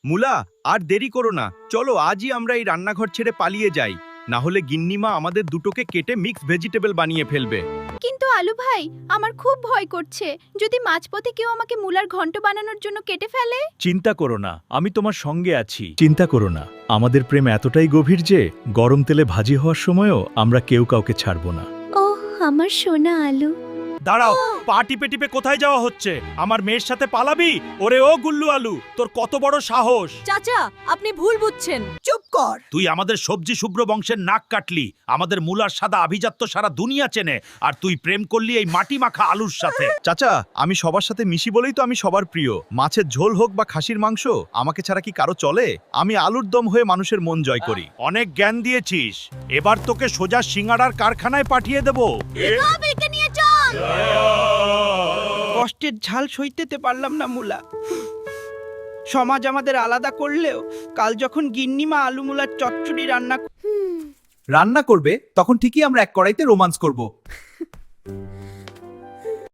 মুলা, আর দেরি করো না, চলো আজই আমরা এই রান্নাঘর ছেড়ে পালিয়ে যাই, না হলে গিন্নিমা আমাদের দুটোকে কেটে মিক্স ভেজিটেবল বানিয়ে ফেলবে। কিন্তু আলু ভাই, আমার খুব ভয় করছে, যদি মাঝপথে কেউ আমাকে মুলার ঘন্ট বানানোর জন্য কেটে ফেলে। চিন্তা করো না, আমি তোমার সঙ্গে আছি। চিন্তা করো না, আমাদের প্রেম এতটাই গভীর যে গরম তেলে ভাজি হওয়ার সময়ও আমরা কেউ কাউকে ছাড়ব না। ওহ, আমার সোনা আলু। দাঁড়াও, পা টিপে টিপে কোথায় যাওয়া হচ্ছে? আমার মেয়ের সাথে পালাবি? ওরে ও গুল্লু আলু, তোর কত বড় সাহস! চাচা, আপনি ভুল বুঝছেন। চুপ কর। তুই আমাদের সবজি শুভ্র বংশের নাক কাটলি, আমাদের মুলার সাদা আভিজাত্য সারা দুনিয়া চেনে, আর তুই প্রেম করলি এই মাটি মাখা আলুর সাথে। চাচা, আমি সবার সাথে মিশি বলেই তো আমি সবার প্রিয়। মাছের ঝোল হোক বা খাসির মাংস, আমাকে ছাড়া কি কারো চলে? আমি আলুর দম হয়ে মানুষের মন জয় করি। অনেক জ্ঞান দিয়েছিস, এবার তোকে সোজা সিঙ্গাড়ার কারখানায় পাঠিয়ে দেব। নিয়ে চল। কষ্টের ঝাল সইতেতে পারলাম না মুলা। সমাজ আমাদের আলাদা করলেও কাল যখন গিন্নিমা আলু মুলার চচ্চড়ি রান্না রান্না করবে তখন ঠিকই আমরা এক কড়াইতে রোমান্স করব।